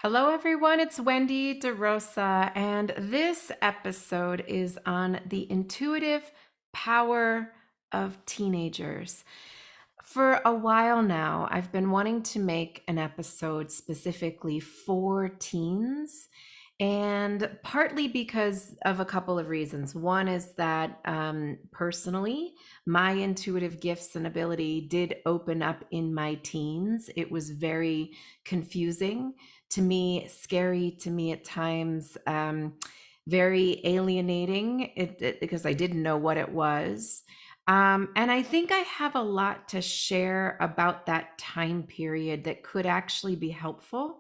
Hello, everyone. It's Wendy De Rosa, and this episode is on the intuitive power of teenagers. For a while now, I've been wanting to make an episode specifically for teens, and partly because of a couple of reasons. One is that personally, my intuitive gifts and ability did open up in my teens. It was very confusing to me, scary to me at times, very alienating because I didn't know what it was. And I think I have a lot to share about that time period that could actually be helpful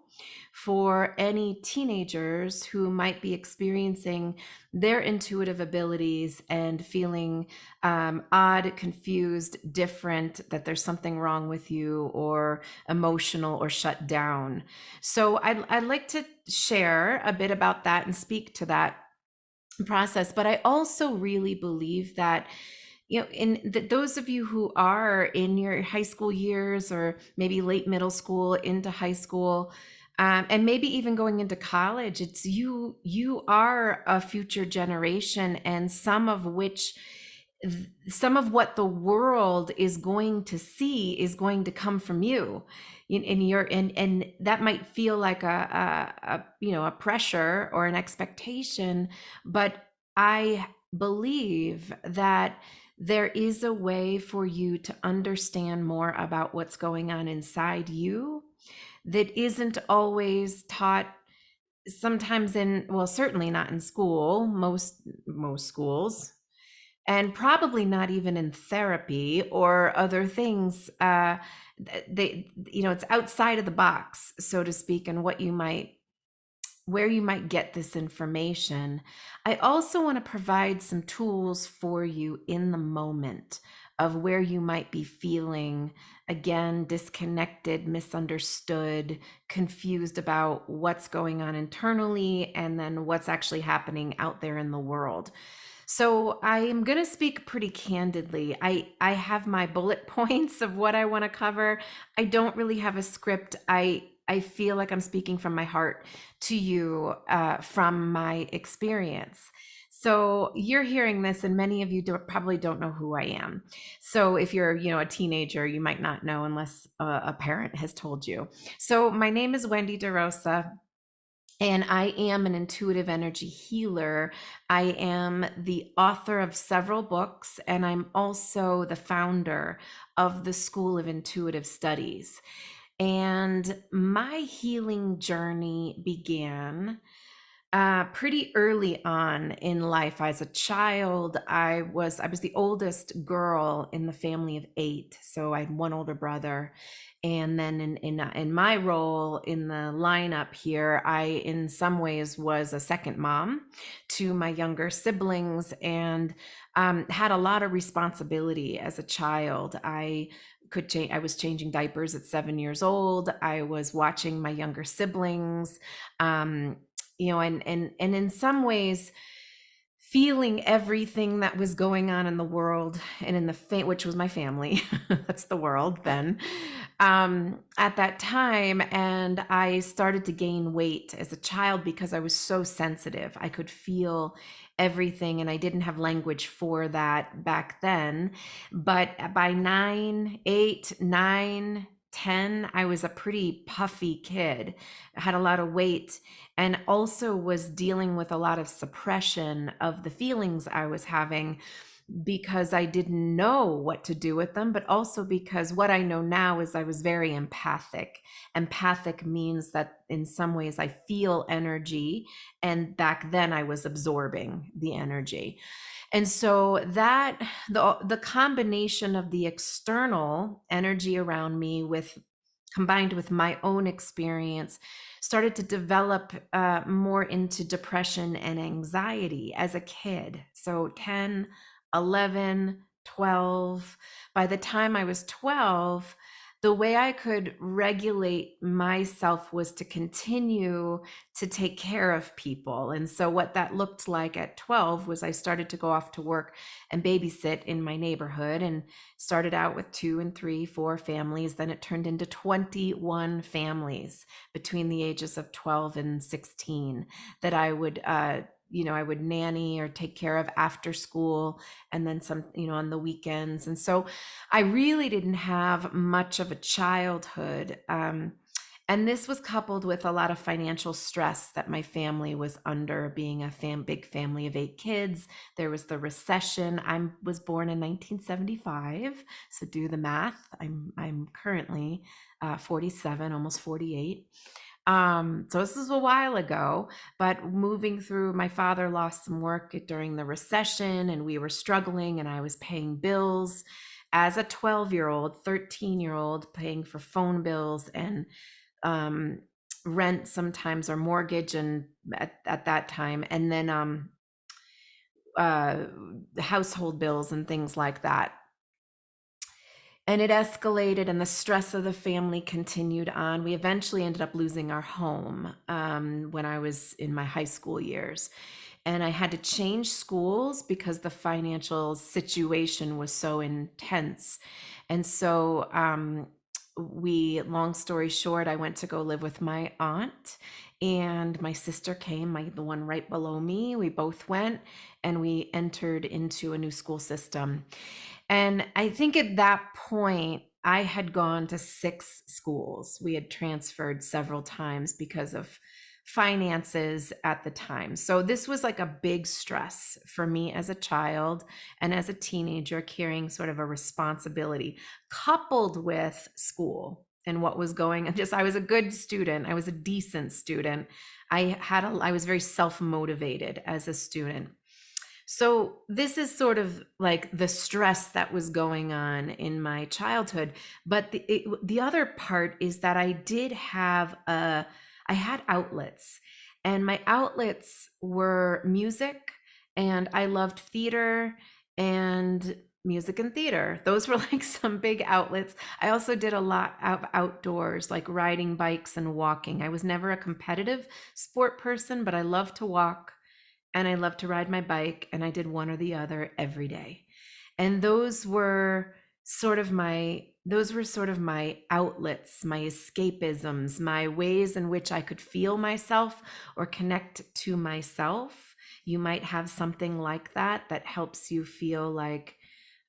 for any teenagers who might be experiencing their intuitive abilities and feeling odd, confused, different, that there's something wrong with you, or emotional or shut down. So I'd like to share a bit about that and speak to that process. But I also really believe that those of you who are in your high school years, or maybe late middle school into high school, and maybe even going into college, it's you are a future generation, and some of what the world is going to see is going to come from you and that might feel like a pressure or an expectation, but I believe that there is a way for you to understand more about what's going on inside you that isn't always taught, sometimes well, certainly not in school, most schools, and probably not even in therapy or other things. It's outside of the box, so to speak, and where you might get this information. I also want to provide some tools for you in the moment of where you might be feeling, again, disconnected, misunderstood, confused about what's going on internally, and then what's actually happening out there in the world. So I am going to speak pretty candidly. I have my bullet points of what I want to cover. I don't really have a script. I feel like I'm speaking from my heart to you, from my experience. So you're hearing this, and many of you probably don't know who I am. So if you're, a teenager, you might not know unless a parent has told you. So my name is Wendy De Rosa, and I am an intuitive energy healer. I am the author of several books, and I'm also the founder of the School of Intuitive Studies. And my healing journey began pretty early on in life. As a child, I was the oldest girl in the family of 8, so I had one older brother, and then in my role in the lineup here, I in some ways was a second mom to my younger siblings, and had a lot of responsibility as a child. I was changing diapers at 7 years old. I was watching my younger siblings. And in some ways feeling everything that was going on in the world and in which was my family. That's the world then, at that time. And I started to gain weight as a child because I was so sensitive. I could feel everything, and I didn't have language for that back then. But by 9, 8, 9, 10, I was a pretty puffy kid. I had a lot of weight, and also was dealing with a lot of suppression of the feelings I was having because I didn't know what to do with them, but also because what I know now is I was very empathic. Empathic means that in some ways I feel energy, and back then I was absorbing the energy. And so that the combination of the external energy around me with combined with my own experience started to develop more into depression and anxiety as a kid. So 10, 11, 12. By the time I was 12, the way I could regulate myself was to continue to take care of people. And so, what that looked like at 12 was I started to go off to work and babysit in my neighborhood, and started out with two and three, four families. Then it turned into 21 families between the ages of 12 and 16 that I would, I would nanny or take care of after school, and then some, on the weekends. And so I really didn't have much of a childhood. And this was coupled with a lot of financial stress that my family was under, being a big family of 8 kids. There was the recession. I was born in 1975, so do the math. I'm currently 47, almost 48. So this is a while ago, but moving through, my father lost some work during the recession, and we were struggling, and I was paying bills as a 12-year-old, 13-year-old, paying for phone bills and um, rent sometimes, or mortgage, and at that time, and then uh, household bills and things like that. And it escalated, and the stress of the family continued on. We eventually ended up losing our home when I was in my high school years. And I had to change schools because the financial situation was so intense. And so, long story short, I went to go live with my aunt, and my sister came, the one right below me. We both went, and we entered into a new school system. And I think at that point, I had gone to 6 schools. We had transferred several times because of finances at the time. So this was like a big stress for me as a child and as a teenager, carrying sort of a responsibility coupled with school and what was going on. I was a good student. I was a decent student. I was very self-motivated as a student. So this is sort of like the stress that was going on in my childhood. But the other part is that I had outlets, and my outlets were music, and I loved theater and music and theater. Those were like some big outlets. I also did a lot of outdoors, like riding bikes and walking. I was never a competitive sport person, but I love to walk and I love to ride my bike, and I did one or the other every day. And those were sort of my outlets, my escapisms, my ways in which I could feel myself or connect to myself. You might have something like that that helps you feel like,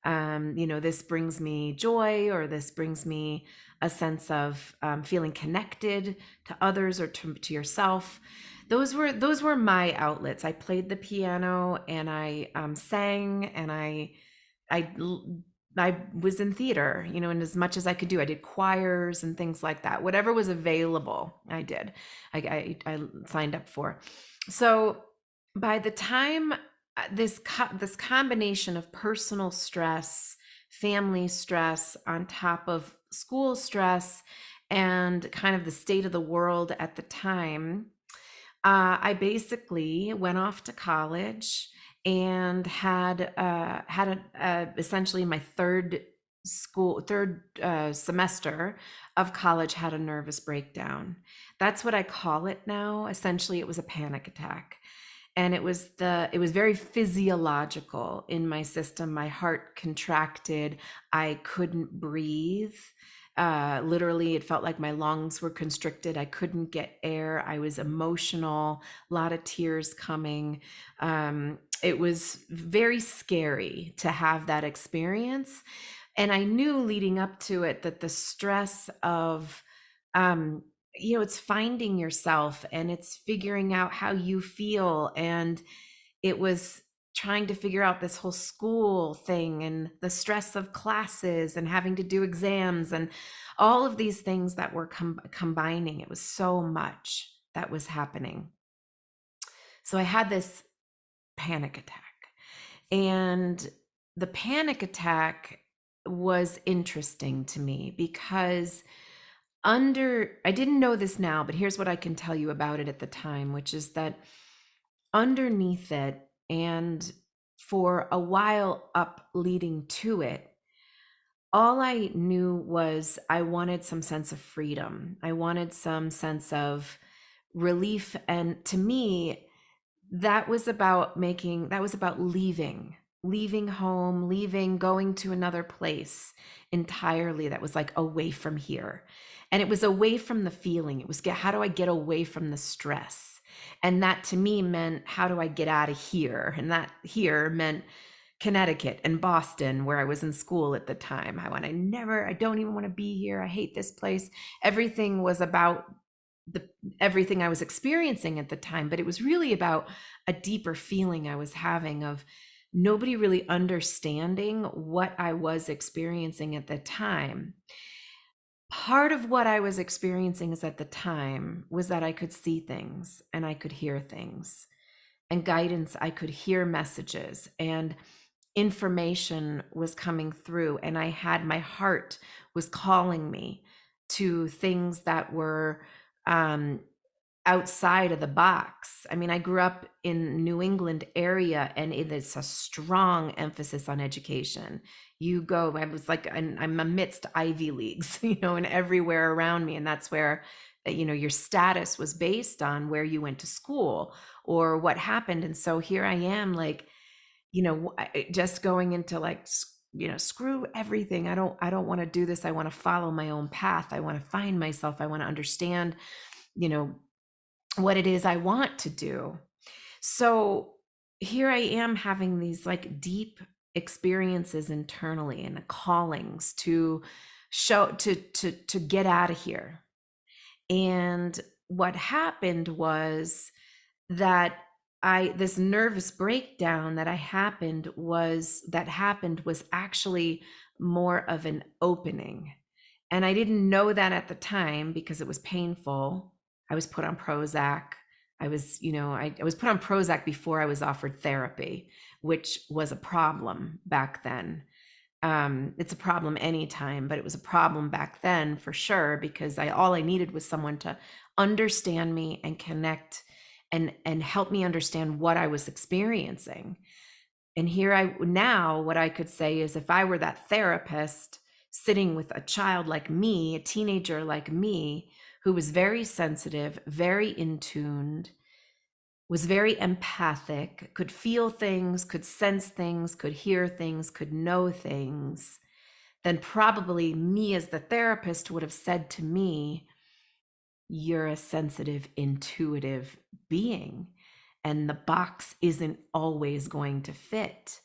this brings me joy, or this brings me a sense of feeling connected to others or to yourself. Those were my outlets. I played the piano, and I sang, and I I was in theater, and as much as I could do, I did choirs and things like that. Whatever was available, I did. I signed up for. So by the time this combination of personal stress, family stress, on top of school stress, and kind of the state of the world at the time, I basically went off to college and essentially my third semester of college, had a nervous breakdown. That's what I call it now. Essentially, it was a panic attack, and it was very physiological in my system. My heart contracted. I couldn't breathe. Literally, it felt like my lungs were constricted. I couldn't get air. I was emotional, a lot of tears coming. It was very scary to have that experience. And I knew leading up to it that the stress of, it's finding yourself, and it's figuring out how you feel. And it was trying to figure out this whole school thing, and the stress of classes, and having to do exams, and all of these things that were combining. It was so much that was happening. So I had this panic attack. And the panic attack was interesting to me because I didn't know this now, but here's what I can tell you about it at the time, which is that underneath it, and for a while up leading to it, all I knew was I wanted some sense of freedom. I wanted some sense of relief. And to me, that was about leaving home, going to another place entirely that was like away from here. And it was away from the feeling. It was how do I get away from the stress? And that to me meant, how do I get out of here? And that here meant Connecticut and Boston, where I was in school at the time. I don't even want to be here. I hate this place. Everything was about the everything I was experiencing at the time, but it was really about a deeper feeling I was having of nobody really understanding what I was experiencing at the time. Part of what I was experiencing is at the time was that I could see things and I could hear things and guidance. I could hear messages and information was coming through, and I had my heart was calling me to things that were um, outside of the box. I mean, I grew up in New England area, and it's a strong emphasis on education. You go, I was like, I'm amidst Ivy Leagues, and everywhere around me. And that's where, your status was based on where you went to school or what happened. And so here I am, like, just going into like, screw everything. I don't want to do this. I want to follow my own path. I want to find myself. I want to understand, you know, what it is I want to do. So here I am having these like deep experiences internally and callings to show to get out of here. And what happened was that this nervous breakdown that happened was actually more of an opening. And I didn't know that at the time because it was painful. I was put on Prozac. I was put on Prozac before I was offered therapy, which was a problem back then. It's a problem anytime, but it was a problem back then for sure, because all I needed was someone to understand me and connect and help me understand what I was experiencing. And now what I could say is, if I were that therapist sitting with a child like me, a teenager like me, who was very sensitive, very in tuned, was very empathic, could feel things, could sense things, could hear things, could know things, then probably me as the therapist would have said to me, you're a sensitive, intuitive being, and the box isn't always going to fit.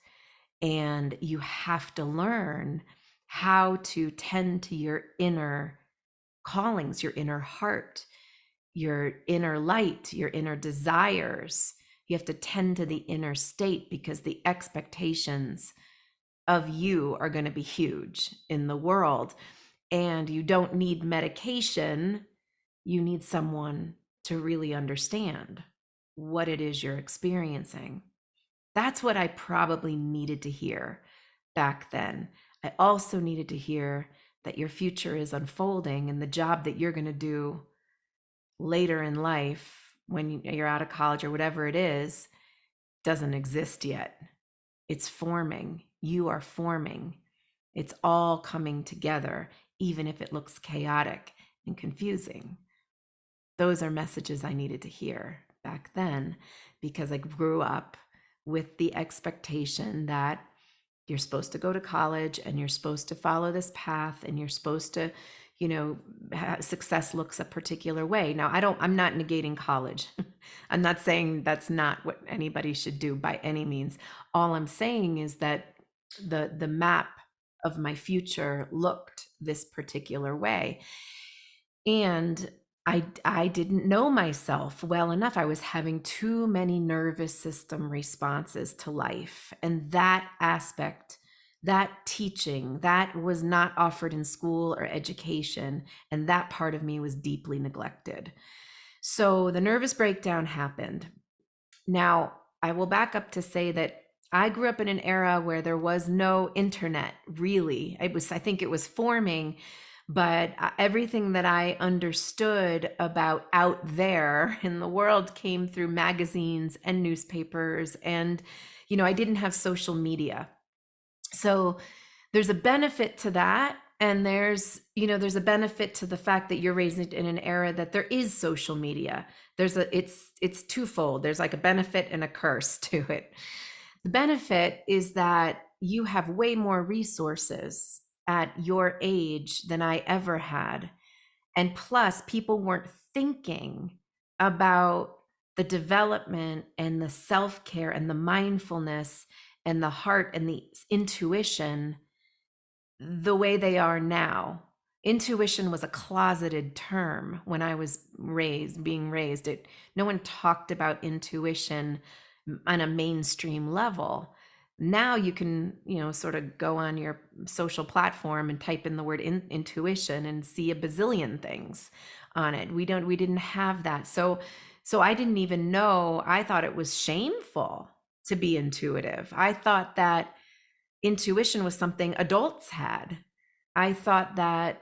And you have to learn how to tend to your inner callings, your inner heart, your inner light, your inner desires. You have to tend to the inner state, because the expectations of you are going to be huge in the world. And you don't need medication. You need someone to really understand what it is you're experiencing. That's what I probably needed to hear back then. I also needed to hear that your future is unfolding, and the job that you're going to do later in life, when you're out of college or whatever it is, doesn't exist yet. It's forming. You are forming. It's all coming together, even if it looks chaotic and confusing. Those are messages I needed to hear back then, because I grew up with the expectation that you're supposed to go to college and you're supposed to follow this path and you're supposed to, success looks a particular way. Now, I'm not negating college. I'm not saying that's not what anybody should do by any means. All I'm saying is that the map of my future looked this particular way. And I didn't know myself well enough. I was having too many nervous system responses to life. And that aspect, that teaching, that was not offered in school or education. And that part of me was deeply neglected. So the nervous breakdown happened. Now, I will back up to say that I grew up in an era where there was no internet, really. I think it was forming, but everything that I understood about out there in the world came through magazines and newspapers. And, I didn't have social media. So There's a benefit to that. And there's a benefit to the fact that you're raised in an era that there is social media. It's twofold. There's like a benefit and a curse to it. The benefit is that you have way more resources at your age than I ever had. And plus, people weren't thinking about the development and the self-care and the mindfulness and the heart and the intuition the way they are now. Intuition was a closeted term when I was being raised. No one talked about intuition on a mainstream level. Now you can, sort of go on your social platform and type in the word intuition and see a bazillion things on it. We didn't have that. So I didn't even know. I thought it was shameful to be intuitive. I thought that intuition was something adults had. I thought that,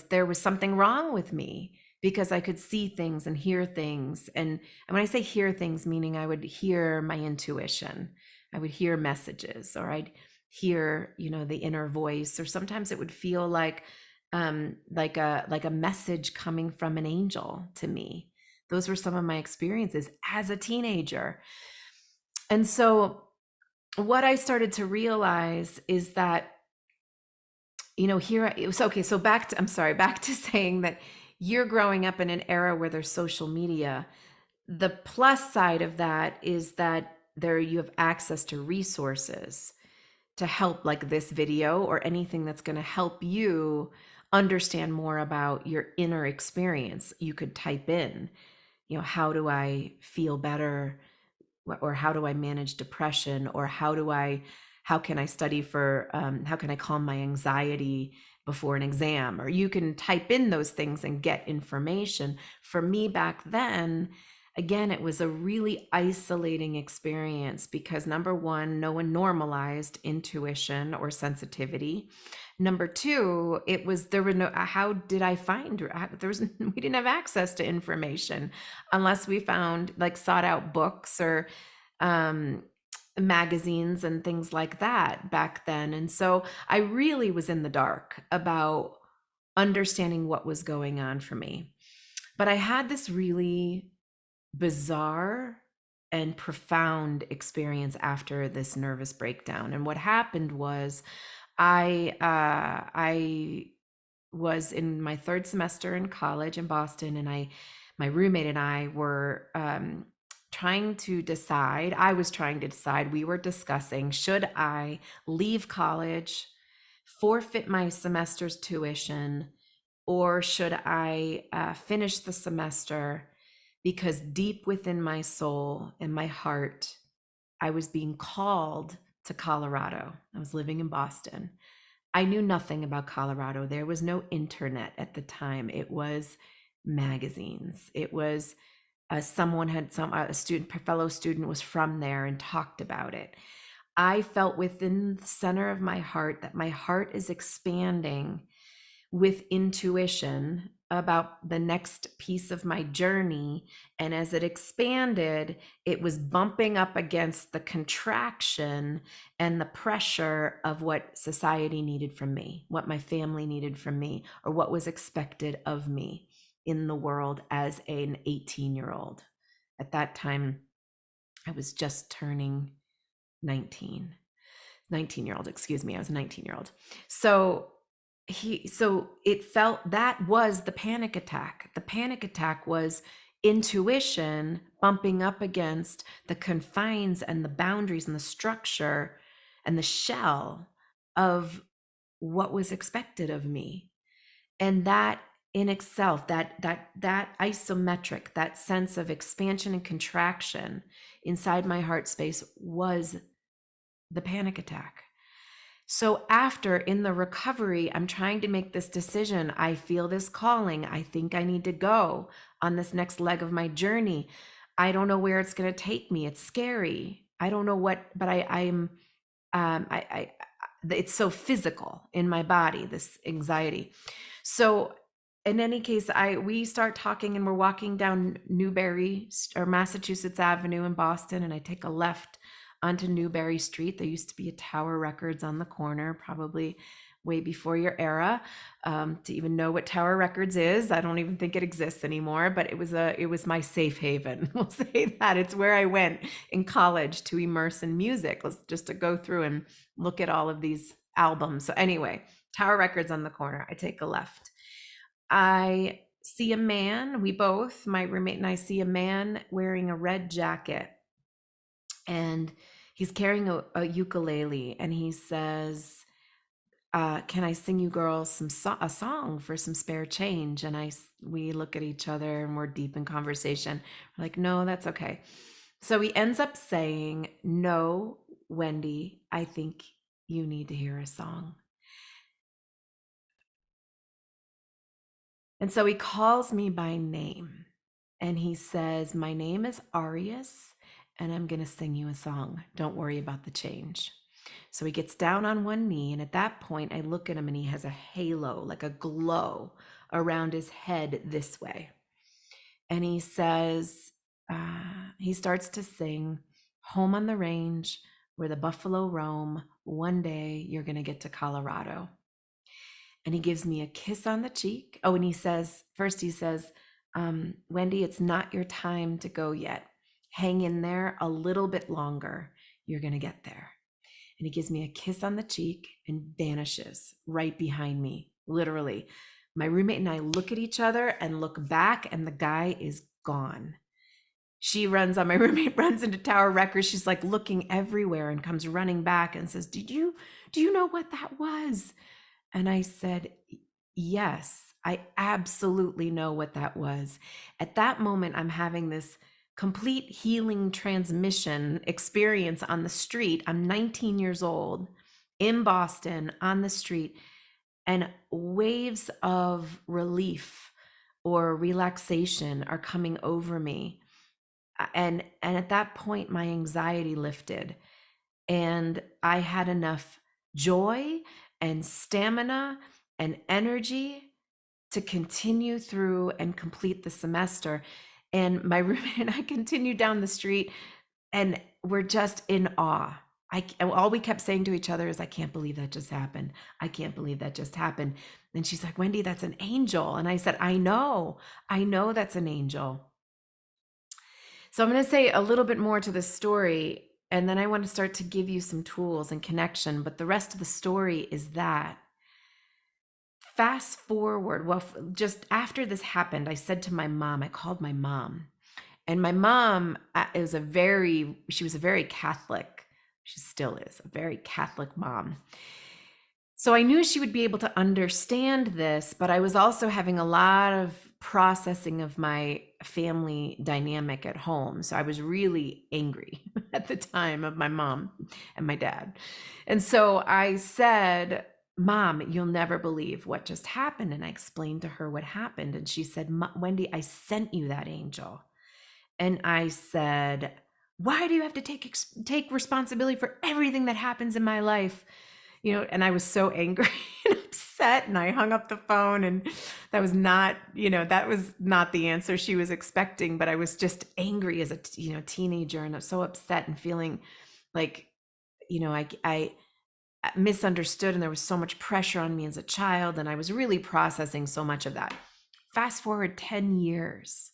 there was something wrong with me because I could see things and hear things. And when I say hear things, meaning I would hear my intuition, I would hear messages, or I'd hear, the inner voice, or sometimes it would feel like a message coming from an angel to me. Those were some of my experiences as a teenager. And so what I started to realize is that, back to saying that you're growing up in an era where there's social media. The plus side of that is that you have access to resources to help, like this video or anything that's going to help you understand more about your inner experience. You could type in, how do I feel better? Or how do I manage depression? Or how can I study for, how can I calm my anxiety before an exam? Or you can type in those things and get information. For me back then, again, it was a really isolating experience because, number one, no one normalized intuition or sensitivity. Number two, how did I find, we didn't have access to information unless we found, like, sought out books or um, magazines and things like that back then. And so I really was in the dark about understanding what was going on for me. But I had this really bizarre and profound experience after this nervous breakdown. And what happened was I was in my third semester in college in Boston, and my roommate and I were trying to decide. I was trying to decide. We were discussing, should I leave college, forfeit my semester's tuition, or should I finish the semester? Because deep within my soul and my heart, I was being called to Colorado. I was living in Boston. I knew nothing about Colorado. There was no internet at the time. It was magazines. It was fellow student was from there and talked about it. I felt within the center of my heart that my heart is expanding with intuition about the next piece of my journey. And as it expanded, it was bumping up against the contraction and the pressure of what society needed from me, what my family needed from me, or what was expected of me in the world as an 18-year-old. At that time, I was just turning 19-year-old, excuse me. I was a 19-year-old. So it felt that was the panic attack. The panic attack was intuition bumping up against the confines and the boundaries and the structure and the shell of what was expected of me. And that in itself, that isometric, that sense of expansion and contraction inside my heart space was the panic attack. So after, in the recovery, I'm trying to make this decision. I feel this calling. I think I need to go on this next leg of my journey. I don't know where it's going to take me. It's scary. I don't know what, but it's so physical in my body, this anxiety. So in any case, we start talking, and we're walking down Massachusetts Avenue in Boston, and I take a left onto Newberry Street. There used to be a Tower Records on the corner, probably way before your era, to even know what Tower Records is. I don't even think it exists anymore, but it was my safe haven. We'll say that. It's where I went in college to immerse in music, just to go through and look at all of these albums. So anyway, Tower Records on the corner. I take a left. I see a man, my roommate and I see a man wearing a red jacket, and he's carrying a ukulele, and he says, can I sing you girls a song for some spare change? And we look at each other and we're deep in conversation. We're like, no, that's okay. So he ends up saying, no, Wendy, I think you need to hear a song. And so he calls me by name and he says, my name is Arias and I'm going to sing you a song. Don't worry about the change. So he gets down on one knee, and at that point, I look at him and he has a halo, like a glow around his head this way. And he says, he starts to sing, Home on the Range, where the buffalo roam. One day you're going to get to Colorado. And he gives me a kiss on the cheek. Oh, and he says, Wendy, it's not your time to go yet. Hang in there a little bit longer. You're going to get there. And he gives me a kiss on the cheek and vanishes right behind me, literally. My roommate and I look at each other and look back, and the guy is gone. My roommate runs into Tower Records. She's like looking everywhere and comes running back and says, do you know what that was? And I said, yes, I absolutely know what that was. At that moment, I'm having this complete healing transmission experience on the street. I'm 19 years old in Boston on the street, and waves of relief or relaxation are coming over me. And at that point, my anxiety lifted, and I had enough joy and stamina and energy to continue through and complete the semester. And my roommate and I continued down the street, and we're just in awe. All we kept saying to each other is, I can't believe that just happened. I can't believe that just happened. And she's like, Wendy, that's an angel. And I said, I know that's an angel. So I'm going to say a little bit more to this story, and then I want to start to give you some tools and connection. But the rest of the story is that, fast forward, well, just after this happened, I said to my mom, I called my mom, and my mom she was a very Catholic, she still is a very Catholic mom. So I knew she would be able to understand this, but I was also having a lot of processing of my family dynamic at home. So I was really angry at the time of my mom and my dad. And so I said, Mom, you'll never believe what just happened. And I explained to her what happened. And she said, Wendy, I sent you that angel. And I said, why do you have to take responsibility for everything that happens in my life? And I was so angry and upset, and I hung up the phone, and that was not the answer she was expecting. But I was just angry as a teenager, and I was so upset and feeling like, I misunderstood, and there was so much pressure on me as a child, and I was really processing so much of that. Fast forward 10 years,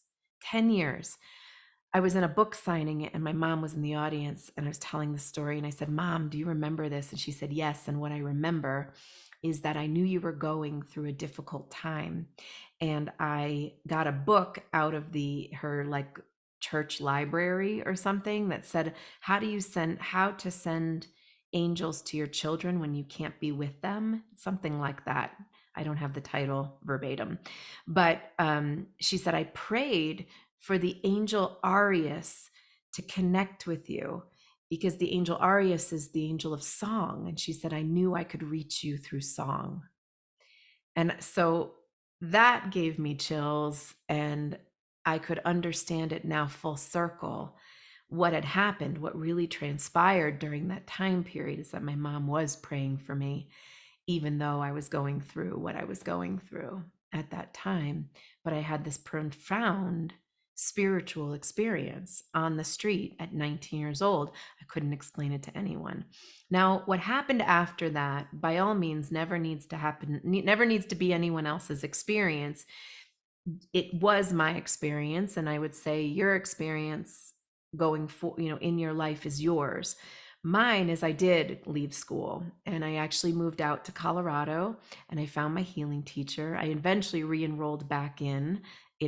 I was in a book signing, and my mom was in the audience, and I was telling the story, and I said, Mom, do you remember this? And she said, yes. And what I remember is that I knew you were going through a difficult time, and I got a book out of her like church library or something that said, how to send angels to your children when you can't be with them, something like that. I don't have the title verbatim, but she said, I prayed for the angel Arias to connect with you, because the angel Arias is the angel of song. And she said, I knew I could reach you through song. And so that gave me chills, and I could understand it now full circle. What had happened, what really transpired during that time period, is that my mom was praying for me, even though I was going through what I was going through at that time. But I had this profound spiritual experience on the street at 19 years old. I couldn't explain it to anyone. Now, what happened after that, by all means, never needs to happen, never needs to be anyone else's experience. It was my experience, and I would say your experience going for, in your life is yours. Mine is I did leave school and I actually moved out to Colorado and I found my healing teacher. I eventually re-enrolled back in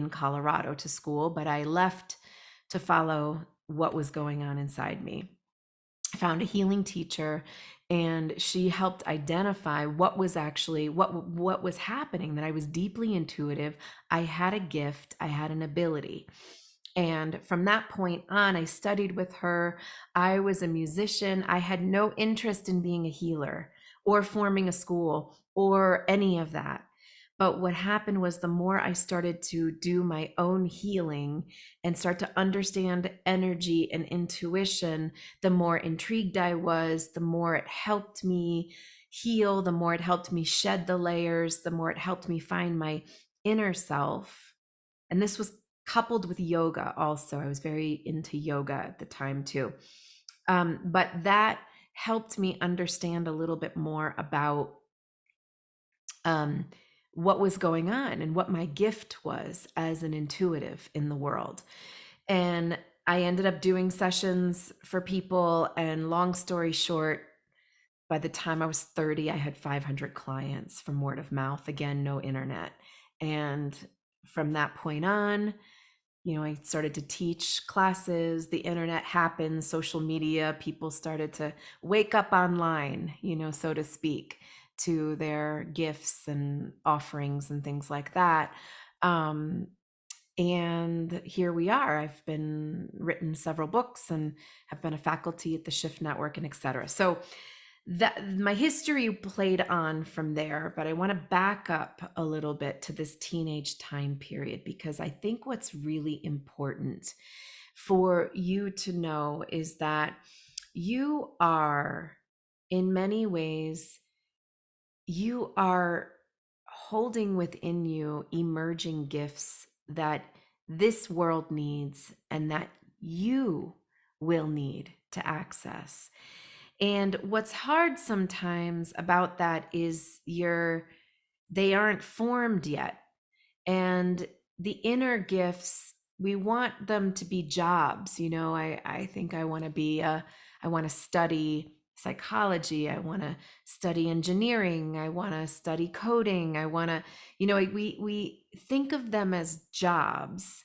Colorado to school, but I left to follow what was going on inside me. I found a healing teacher and she helped identify what was actually what was happening, that I was deeply intuitive. I had a gift, I had an ability. And from that point on, I studied with her. I was a musician. I had no interest in being a healer or forming a school or any of that. But what happened was the more I started to do my own healing and start to understand energy and intuition, the more intrigued I was, the more it helped me heal, the more it helped me shed the layers, the more it helped me find my inner self. And this was coupled with yoga also. I was very into yoga at the time too. But that helped me understand a little bit more about um, what was going on and what my gift was as an intuitive in the world. And I ended up doing sessions for people. And long story short, by the time I was 30, I had 500 clients from word of mouth. Again, no internet. And from that point on, I started to teach classes, the internet happened, social media, people started to wake up online, so to speak, to their gifts and offerings and things like that. Um, and here we are. I've been written several books and have been a faculty at the Shift Network and et cetera. So that my history played on from there, but I want to back up a little bit to this teenage time period, because I think what's really important for you to know is that you are, in many ways, you are holding within you emerging gifts that this world needs and that you will need to access. And what's hard sometimes about that is they aren't formed yet. And the inner gifts, we want them to be jobs. I think I want to study psychology. I want to study engineering. I want to study coding. I want to, we think of them as jobs,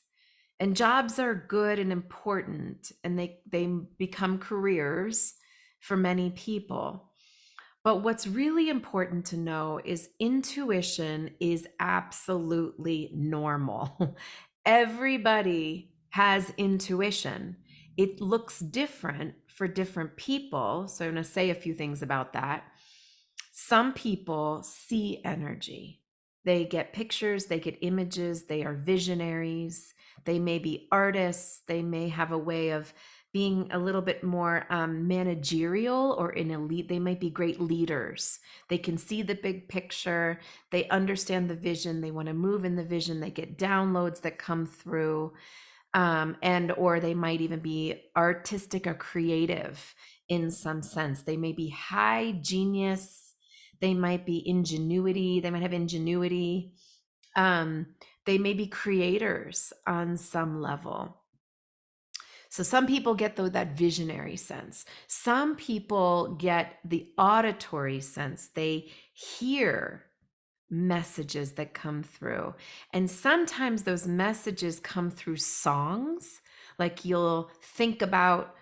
and jobs are good and important, and they become careers for many people. But what's really important to know is intuition is absolutely normal. Everybody has intuition. It looks different for different people. So I'm going to say a few things about that. Some people see energy. They get pictures, they get images, they are visionaries. They may be artists. They may have a way of being a little bit more managerial or in elite. They might be great leaders. They can see the big picture. They understand the vision. They want to move in the vision. They get downloads that come through. And or they might even be artistic or creative in some sense. They may be high genius. They might be ingenuity. They might have ingenuity. They may be creators on some level. So some people get that visionary sense. Some people get the auditory sense. They hear messages that come through. And sometimes those messages come through songs. Like you'll think about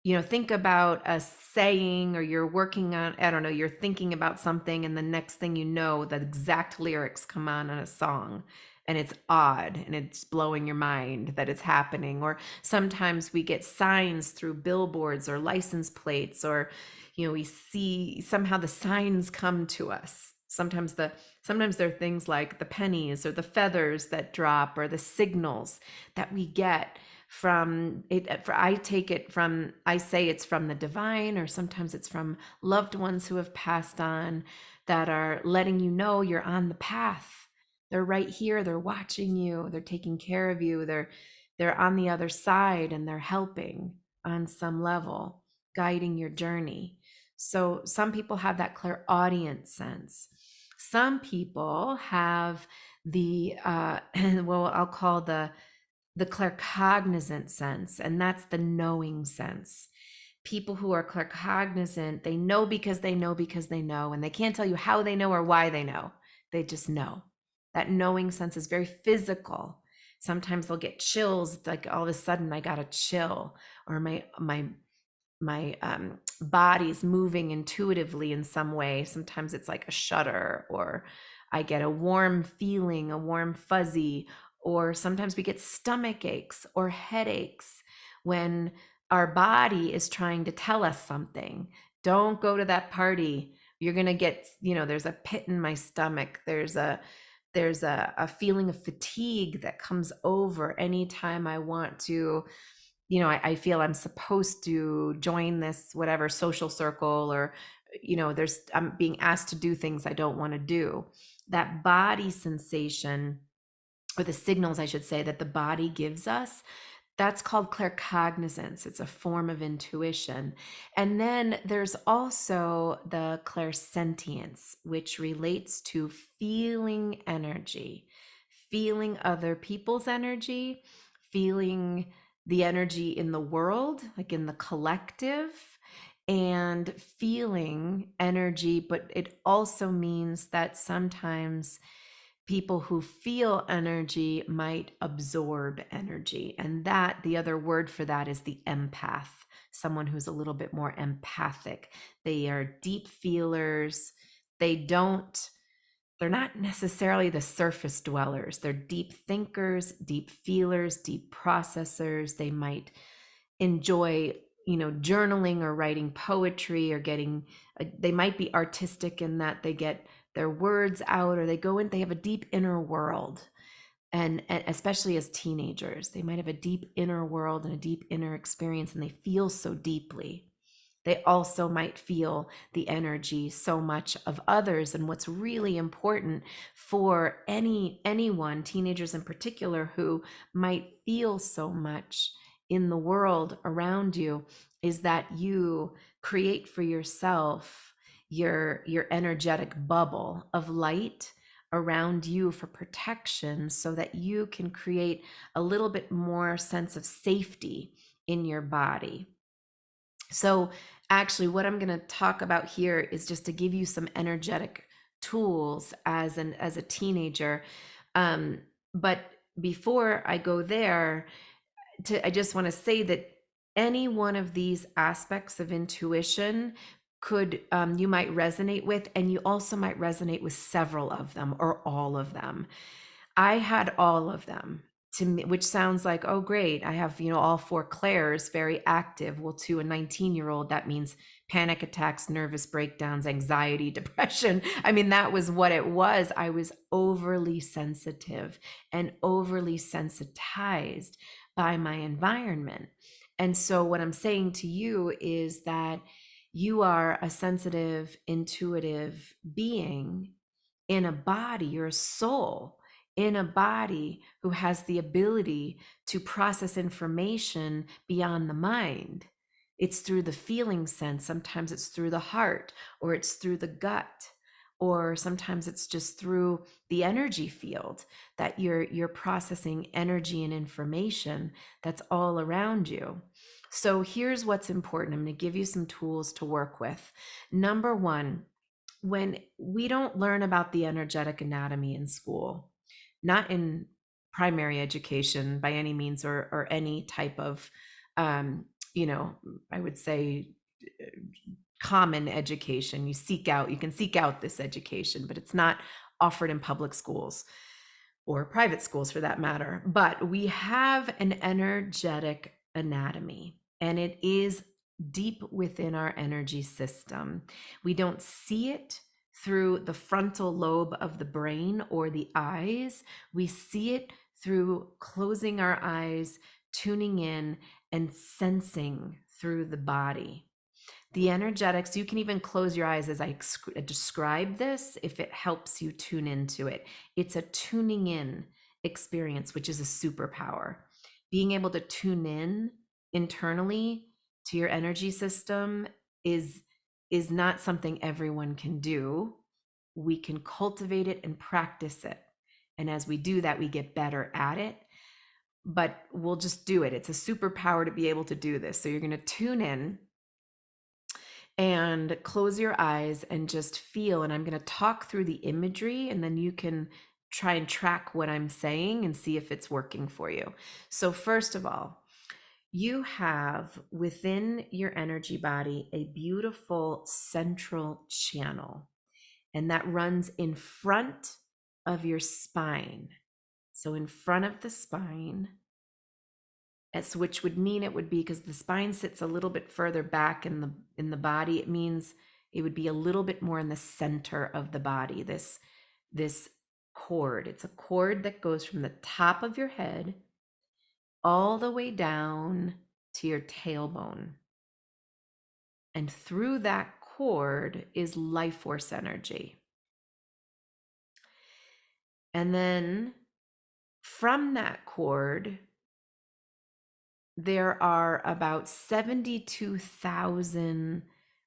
a saying, or you're working on, I don't know, you're thinking about something, and the next thing you know, the exact lyrics come on a song. And it's odd and it's blowing your mind that it's happening. Or sometimes we get signs through billboards or license plates, or we see somehow the signs come to us. Sometimes there are things like the pennies or the feathers that drop, or the signals that we get from it. I say it's from the divine, or sometimes it's from loved ones who have passed on, that are letting you know you're on the path. They're right here. They're watching you. They're taking care of you. They're they're on the other side and they're helping on some level, guiding your journey. So some people have that clairaudient sense. Some people have the well, I'll call the claircognizant sense, and that's the knowing sense. People who are claircognizant, they know because they know because they know, and they can't tell you how they know or why they know. They just know. That knowing sense is very physical. Sometimes they'll get chills, like all of a sudden I got a chill, or my body's moving intuitively in some way. Sometimes it's like a shudder, or I get a warm feeling, a warm fuzzy, or sometimes we get stomach aches or headaches when our body is trying to tell us something. Don't go to that party. You're going to get, there's a pit in my stomach. There's a feeling of fatigue that comes over anytime I want to, I feel I'm supposed to join this whatever social circle, or I'm being asked to do things I don't want to do. That body sensation, or the signals I should say, that the body gives us, that's called claircognizance. It's a form of intuition. And then there's also the clairsentience, which relates to feeling energy, feeling other people's energy, feeling the energy in the world, like in the collective, and feeling energy. But it also means that sometimes people who feel energy might absorb energy. And that, the other word for that is the empath, someone who's a little bit more empathic. They are deep feelers. They're not necessarily the surface dwellers. They're deep thinkers, deep feelers, deep processors. They might enjoy, journaling or writing poetry, or they might be artistic in that they get their words out, or they have a deep inner world. And especially as teenagers, they might have a deep inner world and a deep inner experience, and they feel so deeply. They also might feel the energy so much of others. And what's really important for anyone, teenagers in particular, who might feel so much in the world around you, is that you create for yourself your energetic bubble of light around you for protection, so that you can create a little bit more sense of safety in your body. So actually, what I'm going to talk about here is just to give you some energetic tools as a teenager. But before I go there, I just want to say that any one of these aspects of intuition you might resonate with, and you also might resonate with several of them or all of them. I had all of them, to me, which sounds like, oh, great. I have, all four clairs very active. Well, to a 19-year-old, that means panic attacks, nervous breakdowns, anxiety, depression. I mean, that was what it was. I was overly sensitive and overly sensitized by my environment. And so what I'm saying to you is that you are a sensitive, intuitive being in a body. You're a soul in a body who has the ability to process information beyond the mind. It's through the feeling sense. Sometimes it's through the heart, or it's through the gut, or sometimes it's just through the energy field, that you're processing energy and information that's all around you. So here's what's important. I'm going to give you some tools to work with. Number one, when we don't learn about the energetic anatomy in school, not in primary education by any means, or any type of, I would say, common education. You can seek out this education, but it's not offered in public schools or private schools for that matter. But we have an energetic anatomy, and it is deep within our energy system. We don't see it through the frontal lobe of the brain or the eyes. We see it through closing our eyes, tuning in, and sensing through the body. The energetics, you can even close your eyes as I describe this if it helps you tune into it. It's a tuning in experience, which is a superpower. being able to tune in internally to your energy system is not something everyone can do. We can cultivate it and practice it. And as we do that, we get better at it. But we'll just do it. It's a superpower to be able to do this. So you're going to tune in and close your eyes and just feel. And I'm going to talk through the imagery, and then you can try and track what I'm saying and see if it's working for you. So, first of all, you have within your energy body a beautiful central channel, and that runs in front of your spine. So, in front of the spine, as which would mean it would be, because the spine sits a little bit further back in the body, it means it would be a little bit more in the center of the body. This cord, it's a cord that goes from the top of your head all the way down to your tailbone. And through that cord is life force energy. And then from that cord, there are about 72,000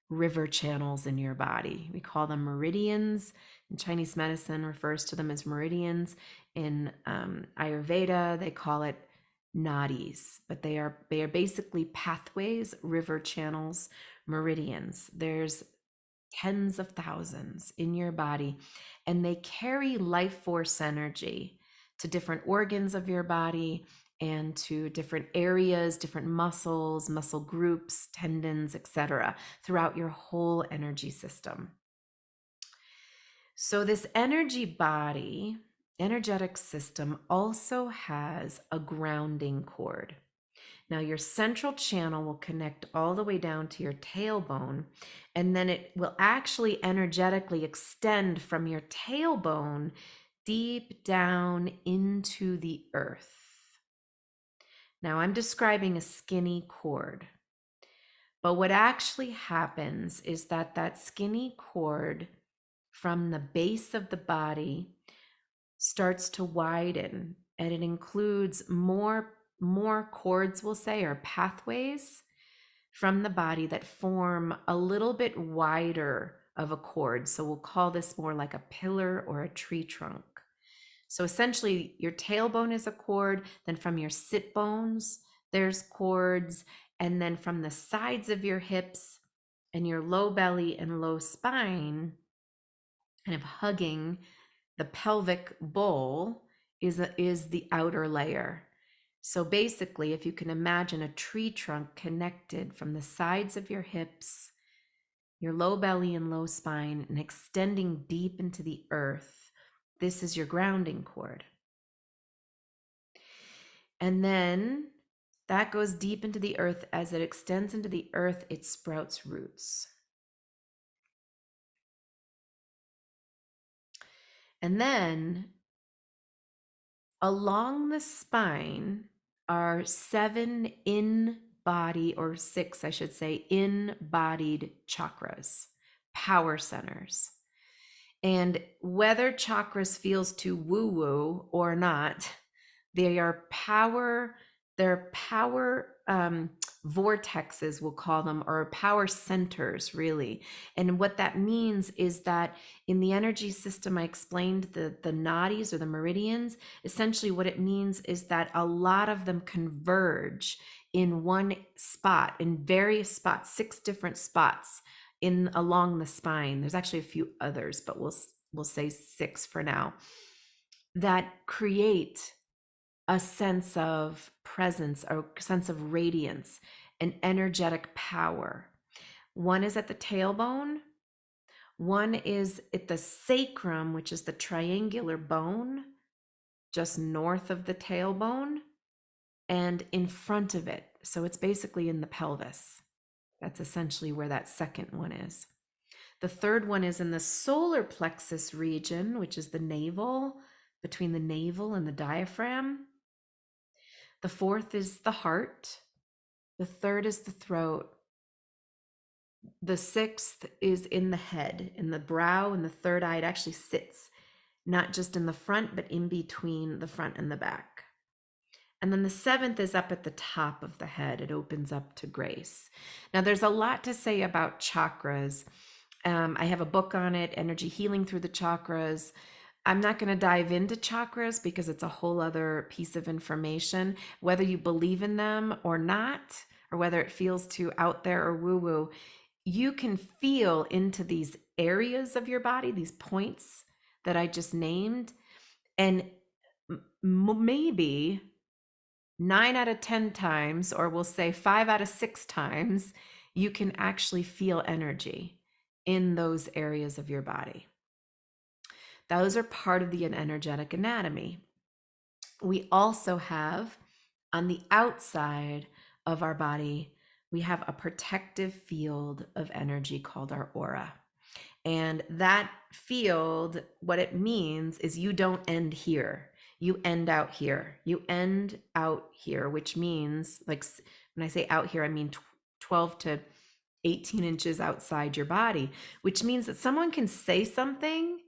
river channels in your body. We call them meridians. In Chinese medicine refers to them as meridians. In Ayurveda, they call it nadis, but they are basically pathways, river channels, meridians. There's tens of thousands in your body, and they carry life force energy to different organs of your body and to different areas, different muscles, muscle groups, tendons, etc., throughout your whole energy system. So this energetic system also has a grounding cord. Now, your central channel will connect all the way down to your tailbone, and then it will actually energetically extend from your tailbone deep down into the earth. Now, I'm describing a skinny cord, but what actually happens is that skinny cord from the base of the body starts to widen, and it includes more cords, we'll say, or pathways from the body that form a little bit wider of a cord. So we'll call this more like a pillar or a tree trunk. So essentially, your tailbone is a cord, then from your sit bones, there's cords, and then from the sides of your hips and your low belly and low spine, kind of hugging the pelvic bowl, is the outer layer. So basically, if you can imagine a tree trunk connected from the sides of your hips, your low belly and low spine, and extending deep into the earth, this is your grounding cord. And then that goes deep into the earth. As it extends into the earth, it sprouts roots. And then along the spine are 7 in-body, or 6, I should say, in-bodied chakras, power centers. And whether chakras feels too woo-woo or not, they're power vortexes, we'll call them, or power centers, really. And what that means is that in the energy system, I explained the nadis or the meridians. Essentially, what it means is that a lot of them converge in one spot, in various spots, 6 different spots along the spine. There's actually a few others, but we'll say 6 for now, that create a sense of presence, or a sense of radiance, an energetic power. One is at the tailbone, one is at the sacrum, which is the triangular bone just north of the tailbone, and in front of it. So it's basically in the pelvis. That's essentially where that second one is. The third one is in the solar plexus region, which is the navel, between the navel and the diaphragm. The fourth is the heart. The third is the throat. The sixth is in the head, in the brow, and the third eye. It actually sits not just in the front, but in between the front and the back. And then the seventh is up at the top of the head. It opens up to grace. Now, there's a lot to say about chakras. I have a book on it, Energy Healing Through the Chakras. I'm not going to dive into chakras because it's a whole other piece of information. Whether you believe in them or not, or whether it feels too out there or woo woo, you can feel into these areas of your body, these points that I just named. And maybe 9 out of 10 times, or we'll say 5 out of 6 times, you can actually feel energy in those areas of your body. Those are part of the energetic anatomy. We also have on the outside of our body, we have a protective field of energy called our aura. And that field, what it means is you don't end here. You end out here. You end out here, which means, like, when I say out here, I mean 12 to 18 inches outside your body, which means that someone can say something,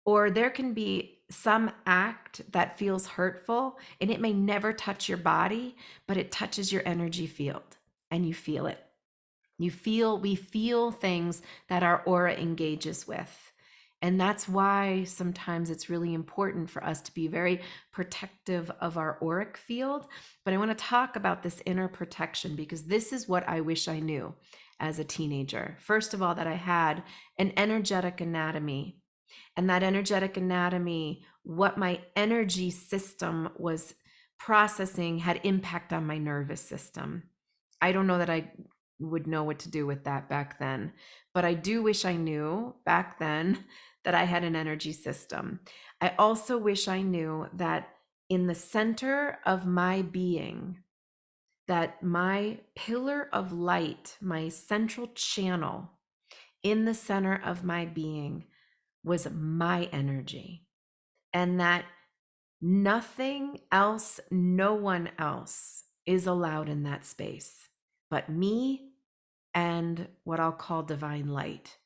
or there can be some act that feels hurtful, and it may never touch your body, but it touches your energy field and you feel it. We feel things that our aura engages with. And that's why sometimes it's really important for us to be very protective of our auric field. But I want to talk about this inner protection because this is what I wish I knew as a teenager. First of all, that I had an energetic anatomy, and that energetic anatomy, what my energy system was processing, had impact on my nervous system. I don't know that I would know what to do with that back then, but I do wish I knew back then that I had an energy system. I also wish I knew that in the center of my being, that my pillar of light, my central channel in the center of my being was my energy, and that nothing else, no one else is allowed in that space but me and what I'll call divine light.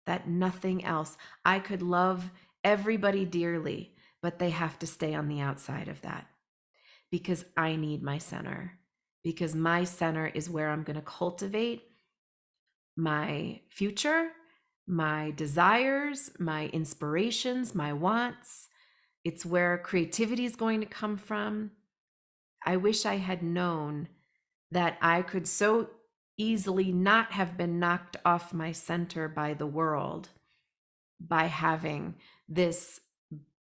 That nothing else. I could love everybody dearly, but they have to stay on the outside of that because I need my center, because my center is where I'm going to cultivate my future, my desires, my inspirations, my wants. It's where creativity is going to come from. I wish I had known that I could so easily not have been knocked off my center by the world by having this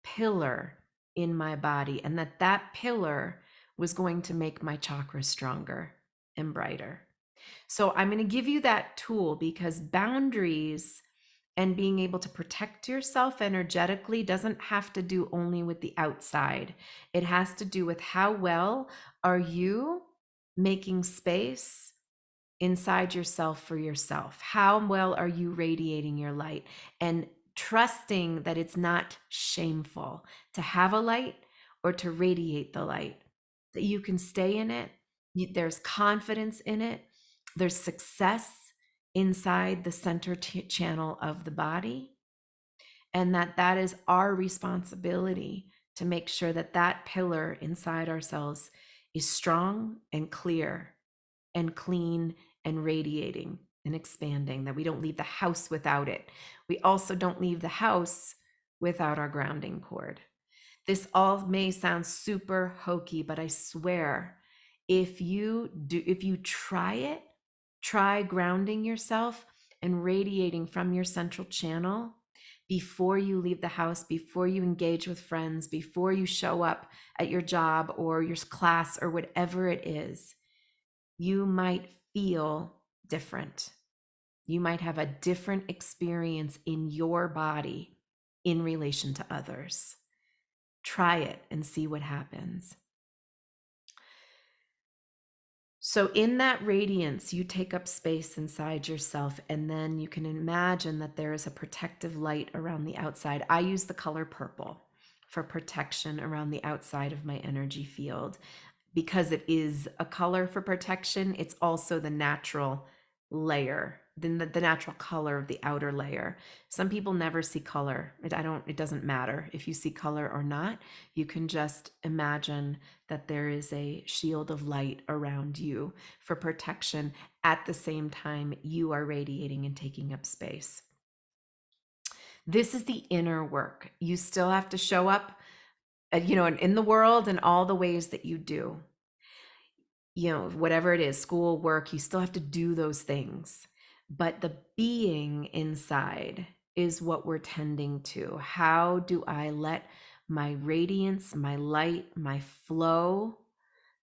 pillar in my body, and that pillar was going to make my chakras stronger and brighter. So I'm going to give you that tool because boundaries and being able to protect yourself energetically doesn't have to do only with the outside. It has to do with how well are you making space inside yourself for yourself? How well are you radiating your light and trusting that it's not shameful to have a light or to radiate the light, that you can stay in it? There's confidence in it. There's success inside the center channel of the body, and that is our responsibility to make sure that that pillar inside ourselves is strong and clear and clean and radiating and expanding, that we don't leave the house without it. We also don't leave the house without our grounding cord. This all may sound super hokey, but I swear, if you try it, try grounding yourself and radiating from your central channel before you leave the house, before you engage with friends, before you show up at your job or your class or whatever it is, you might feel different. You might have a different experience in your body in relation to others. Try it and see what happens. So in that radiance, you take up space inside yourself, and then you can imagine that there is a protective light around the outside. I use the color purple for protection around the outside of my energy field. Because it is a color for protection, it's also the natural layer the natural color of the outer layer. Some people never see color. It doesn't matter if you see color or not. You can just imagine that there is a shield of light around you for protection. At the same time, you are radiating and taking up space. This is the inner work. You still have to show up, in the world in all the ways that you do. Whatever it is, school, work, you still have to do those things. But the being inside is what we're tending to. How do I let my radiance, my light, my flow,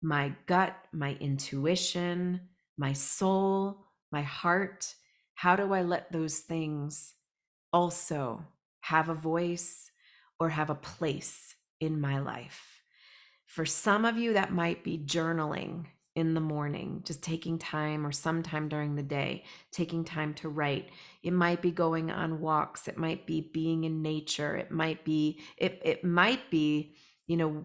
my gut, my intuition, my soul, my heart, how do I let those things also have a voice or have a place in my life? For some of you, that might be journaling in the morning, just taking time, or sometime during the day, taking time to write. It might be going on walks. It might be being in nature. It might be,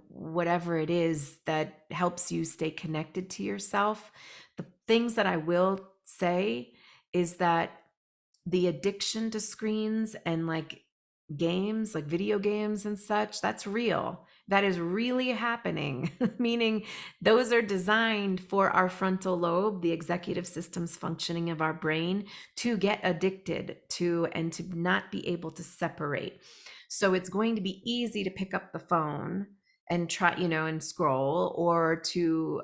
whatever it is that helps you stay connected to yourself. The things that I will say is that the addiction to screens and like games, like video games and such, that's real. That is really happening, meaning those are designed for our frontal lobe, the executive systems functioning of our brain, to get addicted to and to not be able to separate. So it's going to be easy to pick up the phone and try, and scroll, or to,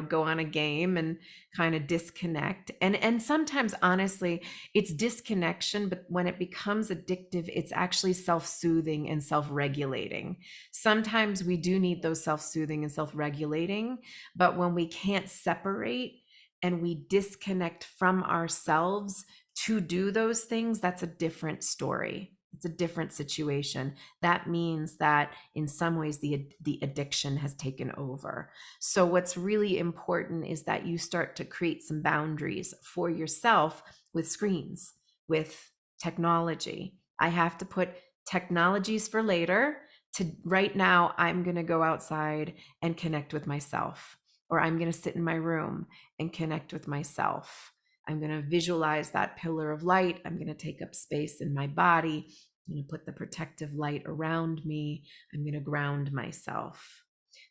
go on a game and kind of disconnect. And sometimes, honestly, it's disconnection, but when it becomes addictive, it's actually self-soothing and self-regulating. Sometimes we do need those self-soothing and self-regulating, but when we can't separate and we disconnect from ourselves to do those things, that's a different story. It's a different situation. That means that in some ways the addiction has taken over. So what's really important is that you start to create some boundaries for yourself with screens, with technology. I have to put technologies for later. To right now, I'm going to go outside and connect with myself, or I'm going to sit in my room and connect with myself. I'm going to visualize that pillar of light. I'm going to take up space in my body. I'm going to put the protective light around me. I'm going to ground myself.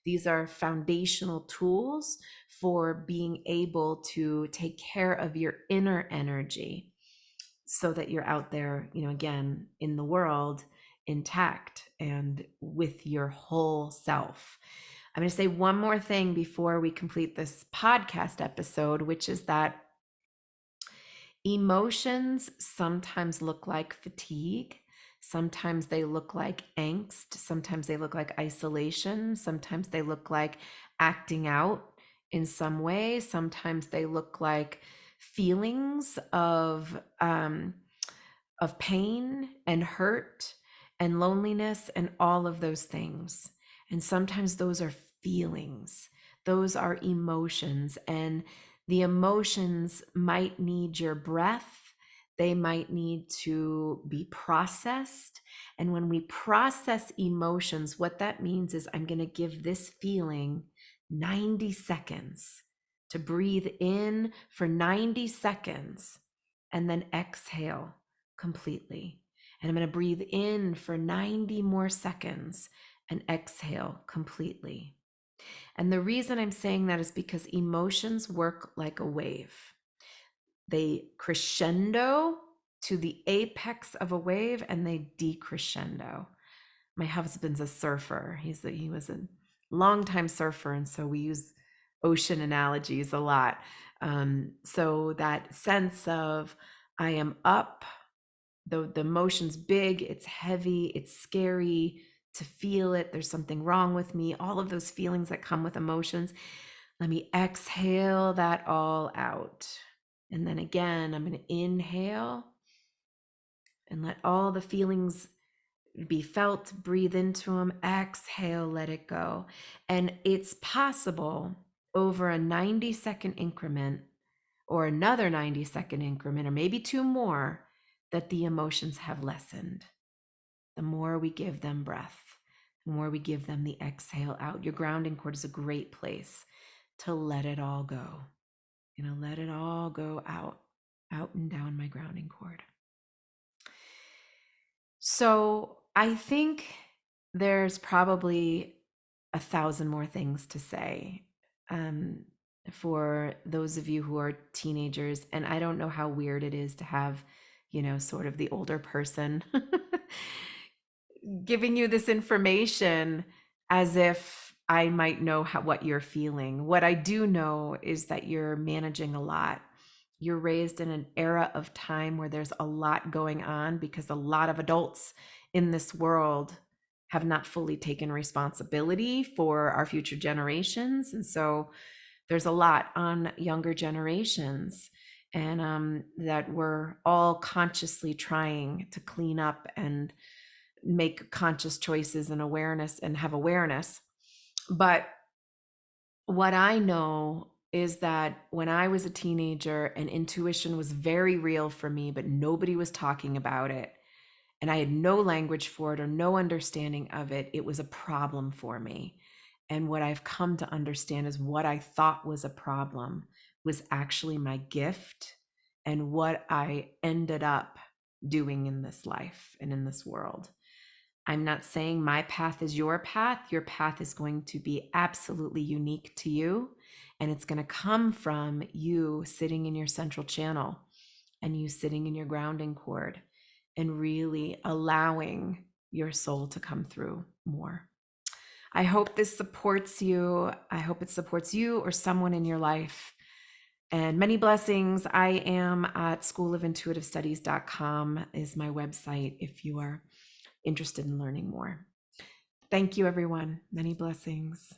These are foundational tools for being able to take care of your inner energy so that you're out there, again, in the world, intact and with your whole self. I'm going to say one more thing before we complete this podcast episode, which is that emotions sometimes look like fatigue. Sometimes they look like angst. Sometimes they look like isolation. Sometimes they look like acting out in some way. Sometimes they look like feelings of pain and hurt and loneliness and all of those things. And sometimes those are feelings, those are emotions, and the emotions might need your breath. They might need to be processed. And when we process emotions, what that means is I'm going to give this feeling 90 seconds to breathe in for 90 seconds and then exhale completely. And I'm going to breathe in for 90 more seconds and exhale completely. And the reason I'm saying that is because emotions work like a wave. They crescendo to the apex of a wave and they decrescendo. My husband's a surfer. He was a longtime surfer, and so we use ocean analogies a lot. So that sense of I am up, the emotion's big, it's heavy, it's scary to feel it. There's something wrong with me. All of those feelings that come with emotions. Let me exhale that all out. And then again, I'm going to inhale and let all the feelings be felt, breathe into them, exhale, let it go. And it's possible over a 90-second increment or another 90-second increment, or maybe two more, that the emotions have lessened. The more we give them breath, the more we give them the exhale out. Your grounding cord is a great place to let it all go. Let it all go out. out and down my grounding cord. So I think there's probably 1,000 more things to say um, for those of you who are teenagers. And I don't know how weird it is to have, sort of the older person giving you this information as if I might know what you're feeling. What I do know is that you're managing a lot. You're raised in an era of time where there's a lot going on because a lot of adults in this world have not fully taken responsibility for our future generations. And so there's a lot on younger generations, and that we're all consciously trying to clean up and make conscious choices and awareness and have awareness. But what I know is that when I was a teenager and intuition was very real for me, but nobody was talking about it, and I had no language for it or no understanding of it, it was a problem for me. And what I've come to understand is what I thought was a problem was actually my gift and what I ended up doing in this life and in this world. I'm not saying my path is your path. Your path is going to be absolutely unique to you. And it's going to come from you sitting in your central channel and you sitting in your grounding cord and really allowing your soul to come through more. I hope this supports you. I hope it supports you or someone in your life. And many blessings. I am at schoolofintuitivestudies.com is my website if you are interested in learning more. Thank you, everyone. Many blessings.